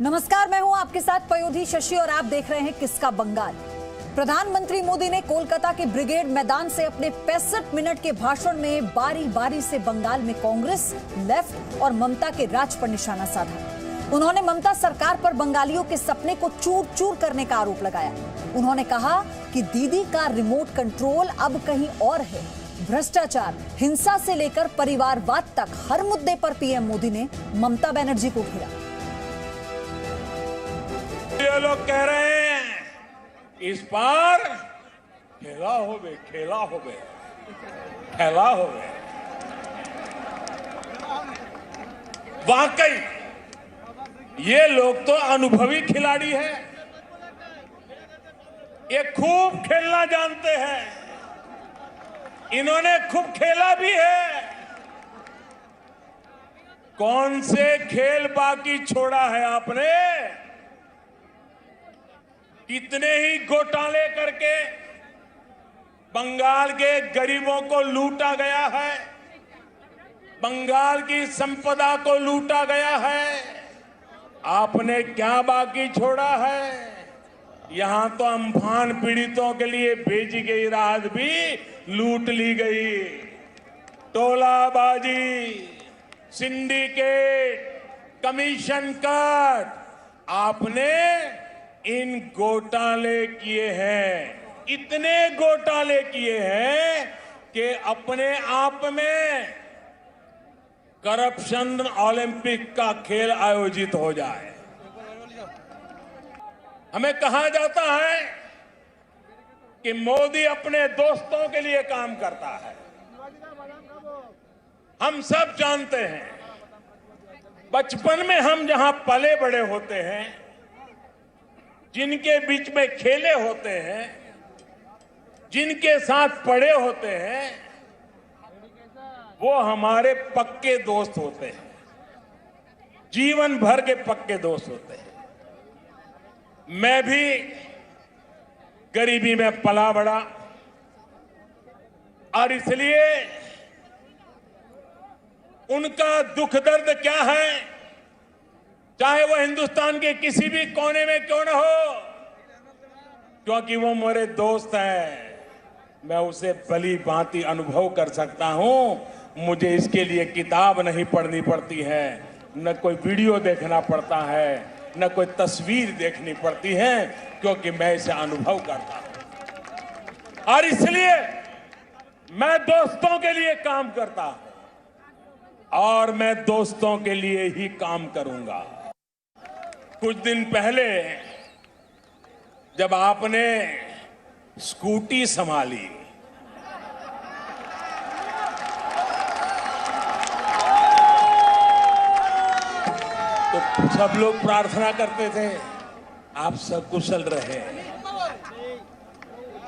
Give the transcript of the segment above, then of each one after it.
नमस्कार, मैं हूं आपके साथ पयोधी शशि और आप देख रहे हैं किसका बंगाल। प्रधानमंत्री मोदी ने कोलकाता के ब्रिगेड मैदान से अपने 65 मिनट के भाषण में बारी बारी से बंगाल में कांग्रेस, लेफ्ट और ममता के राज पर निशाना साधा। उन्होंने ममता सरकार पर बंगालियों के सपने को चूर चूर करने का आरोप लगाया। उन्होंने कहा कि दीदी का रिमोट कंट्रोल अब कहीं और है। भ्रष्टाचार, हिंसा से लेकर परिवारवाद तक हर मुद्दे पर पीएम मोदी ने ममता बनर्जी को घेरा। ये लोग कह रहे हैं इस बार खेला होवे, खेला होवे, खेला होवे। वाकई ये लोग तो अनुभवी खिलाड़ी हैं। ये खूब खेलना जानते हैं। इन्होंने खूब खेला भी है। कौन से खेल बाकी छोड़ा है आपने? कितने ही घोटाले करके बंगाल के गरीबों को लूटा गया है, बंगाल की संपदा को लूटा गया है। आपने क्या बाकी छोड़ा है? यहां तो अम्फान पीड़ितों के लिए भेजी गई राहत भी लूट ली गई। टोलाबाजी, सिंडिकेट, कमीशन कट, आपने इन घोटाले किए हैं। इतने घोटाले किए हैं कि अपने आप में करप्शन ओलंपिक का खेल आयोजित हो जाए। हमें कहा जाता है कि मोदी अपने दोस्तों के लिए काम करता है। हम सब जानते हैं, बचपन में हम जहां पले बड़े होते हैं, जिनके बीच में खेले होते हैं, जिनके साथ पढ़े होते हैं, वो हमारे पक्के दोस्त होते हैं, जीवन भर के पक्के दोस्त होते हैं। मैं भी गरीबी में पला बड़ा और इसलिए उनका दुख दर्द क्या है, चाहे वो हिंदुस्तान के किसी भी कोने में क्यों न हो, क्योंकि वो मेरे दोस्त हैं, मैं उसे भली भांति अनुभव कर सकता हूं। मुझे इसके लिए किताब नहीं पढ़नी पड़ती है, न कोई वीडियो देखना पड़ता है, न कोई तस्वीर देखनी पड़ती है, क्योंकि मैं इसे अनुभव करता हूं। और इसलिए मैं दोस्तों के लिए काम करता हूं और मैं दोस्तों के लिए ही काम करूंगा। कुछ दिन पहले जब आपने स्कूटी संभाली, तो सब लोग प्रार्थना करते थे आप सकुशल रहे,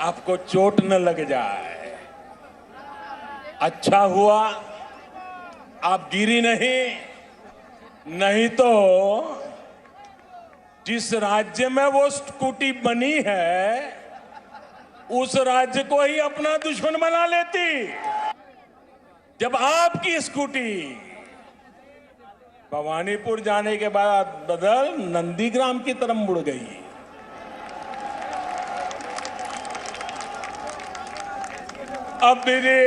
आपको चोट न लग जाए। अच्छा हुआ आप गिरी नहीं तो जिस राज्य में वो स्कूटी बनी है, उस राज्य को ही अपना दुश्मन बना लेती। जब आपकी स्कूटी भवानीपुर जाने के बाद बदल नंदीग्राम की तरफ मुड़ गई, अब दीदी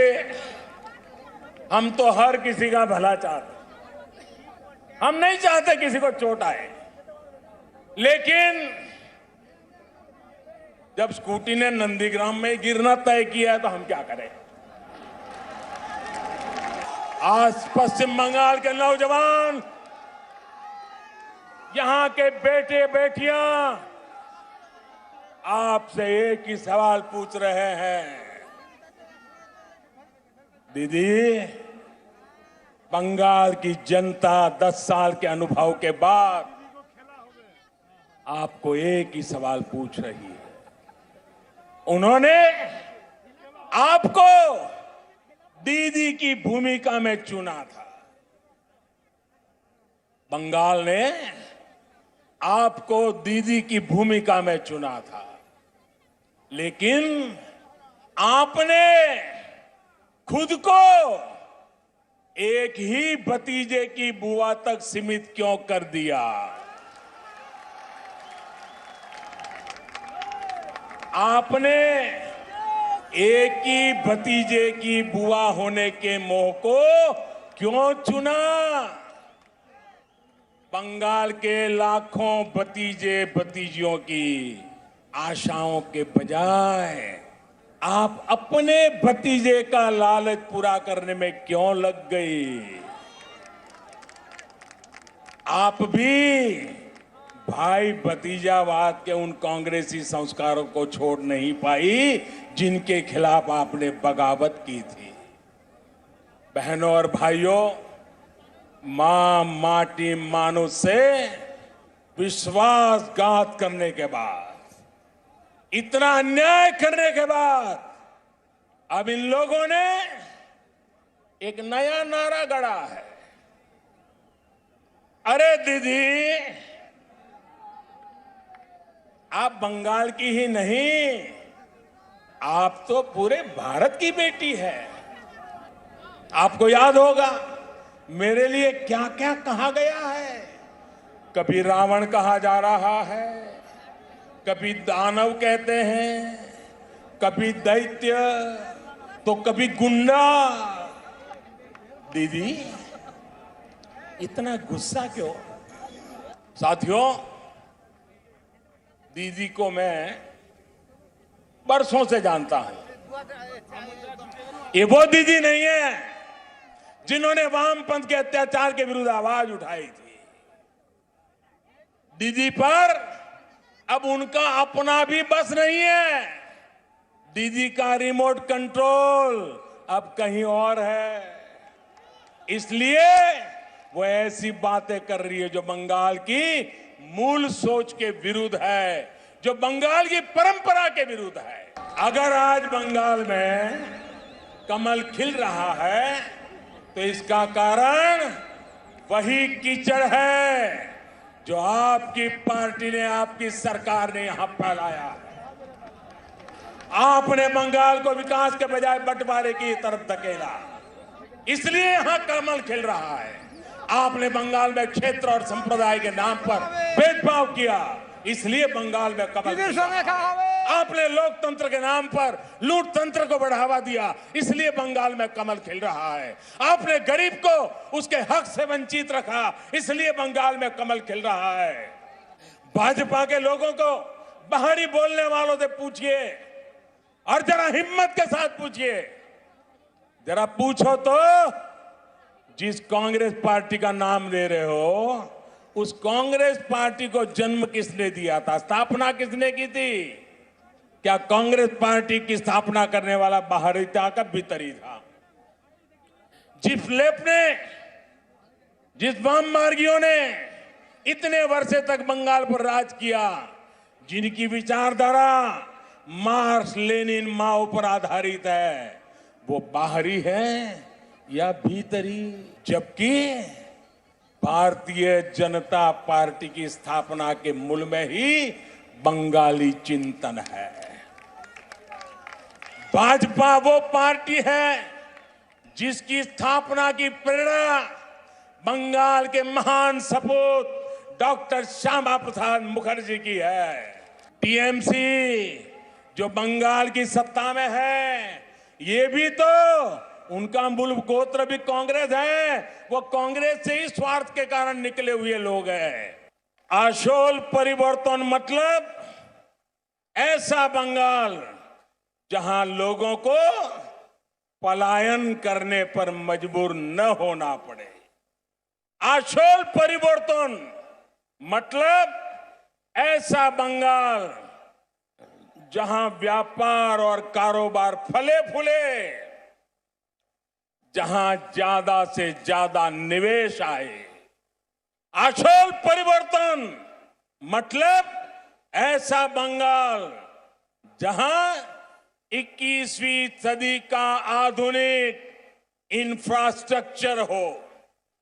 हम तो हर किसी का भला चाहते, हम नहीं चाहते किसी को चोट आए, लेकिन जब स्कूटी ने नंदीग्राम में गिरना तय किया है तो हम क्या करें? आज पश्चिम बंगाल के नौजवान, यहां के बेटे बेटियां आपसे एक ही सवाल पूछ रहे हैं, दीदी बंगाल की जनता 10 साल के अनुभव के बाद आपको एक ही सवाल पूछ रही है। उन्होंने आपको दीदी की भूमिका में चुना था। बंगाल ने आपको दीदी की भूमिका में चुना था, लेकिन आपने खुद को एक ही भतीजे की बुआ तक सीमित क्यों कर दिया? आपने एक ही भतीजे की बुआ होने के मोह को क्यों चुना? बंगाल के लाखों भतीजे भतीजियों की आशाओं के बजाय आप अपने भतीजे का लालच पूरा करने में क्यों लग गई? आप भी भाई भतीजावाद के उन कांग्रेसी संस्कारों को छोड़ नहीं पाई जिनके खिलाफ आपने बगावत की थी। बहनों और भाइयों, मां माटी मानुष से विश्वासघात करने के बाद, इतना अन्याय करने के बाद अब इन लोगों ने एक नया नारा गढ़ा है। अरे दीदी, आप बंगाल की ही नहीं, आप तो पूरे भारत की बेटी है। आपको याद होगा मेरे लिए क्या क्या कहा गया है। कभी रावण कहा जा रहा है, कभी दानव कहते हैं, कभी दैत्य, तो कभी गुंडा। दीदी, इतना गुस्सा क्यों? साथियों, दीदी को मैं बरसों से जानता हूं। ये वो दीदी नहीं है जिन्होंने वामपंथ के अत्याचार के विरुद्ध आवाज उठाई थी। दीदी पर अब उनका अपना भी बस नहीं है। दीदी का रिमोट कंट्रोल अब कहीं और है। इसलिए वो ऐसी बातें कर रही है जो बंगाल की मूल सोच के विरुद्ध है, जो बंगाल की परंपरा के विरुद्ध है। अगर आज बंगाल में कमल खिल रहा है तो इसका कारण वही कीचड़ है जो आपकी पार्टी ने, आपकी सरकार ने यहां फैलाया है। आपने बंगाल को विकास के बजाय बंटवारे की तरफ धकेला, इसलिए यहां कमल खिल रहा है। आपने बंगाल में क्षेत्र और संप्रदाय के नाम पर भेदभाव किया, इसलिए बंगाल में कमल खिल रहा है। आपने लोकतंत्र के नाम पर लूट तंत्र को बढ़ावा दिया, इसलिए बंगाल में कमल खिल रहा है। आपने गरीब को उसके हक से वंचित रखा, इसलिए बंगाल में कमल खिल रहा है। भाजपा के लोगों को बाहरी बोलने वालों से पूछिए और जरा हिम्मत के साथ पूछिए, जरा पूछो तो जिस कांग्रेस पार्टी का नाम ले रहे हो, उस कांग्रेस पार्टी को जन्म किसने दिया था, स्थापना किसने की थी? क्या कांग्रेस पार्टी की स्थापना करने वाला बाहरी था का भीतर ही था? जिस लेफ्ट ने, जिस वाम मार्गियों ने इतने वर्षे तक बंगाल पर राज किया, जिनकी विचारधारा मार्क्स लेनिन माओ पर आधारित है, वो बाहरी है या भीतरी? जबकि भारतीय जनता पार्टी की स्थापना के मूल में ही बंगाली चिंतन है। भाजपा वो पार्टी है जिसकी स्थापना की प्रेरणा बंगाल के महान सपूत डॉक्टर श्यामा प्रसाद मुखर्जी की है। टीएमसी जो बंगाल की सत्ता में है, ये भी तो उनका मूल गोत्र भी कांग्रेस है। वो कांग्रेस से ही स्वार्थ के कारण निकले हुए लोग हैं। आशोल परिवर्तन मतलब ऐसा बंगाल जहां लोगों को पलायन करने पर मजबूर न होना पड़े। आशोल परिवर्तन मतलब ऐसा बंगाल जहां व्यापार और कारोबार फले फूले, जहां ज्यादा से ज्यादा निवेश आए। आशोल परिवर्तन मतलब ऐसा बंगाल जहां 21वीं सदी का आधुनिक इंफ्रास्ट्रक्चर हो।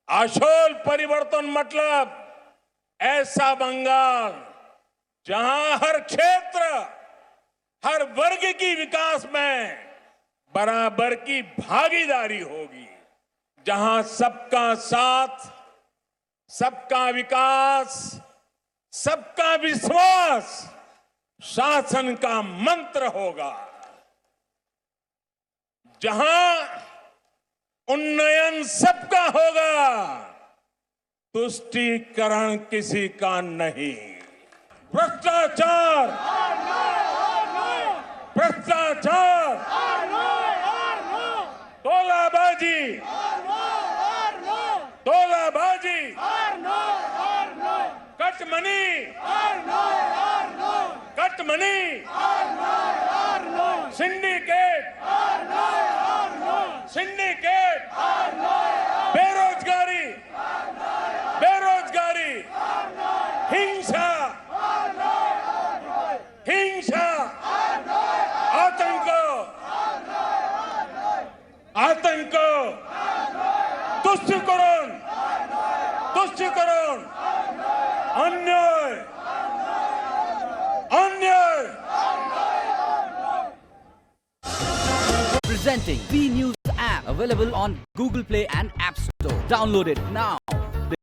आशोल परिवर्तन मतलब ऐसा बंगाल जहां हर क्षेत्र, हर वर्ग की विकास में बराबर की भागीदारी होगी, जहां सबका साथ, सबका विकास, सबका विश्वास शासन का मंत्र होगा। जहां उन्नयन सबका होगा, तुष्टीकरण किसी का नहीं। भ्रष्टाचार, भ्रष्टाचार, तोलाबाजी, तोलाबाजी, कटमनी, कटमनी, सिंडिकेट, सिंडिकेट, बेरोजगारी, बेरोजगारी, हिंसा, हिंसा, आतंक, आतंक, तुष्टीकरण, तुष्टीकरण, अन्याय, अन्याय। Presenting B News app available on Google Play and App Store. Download it now.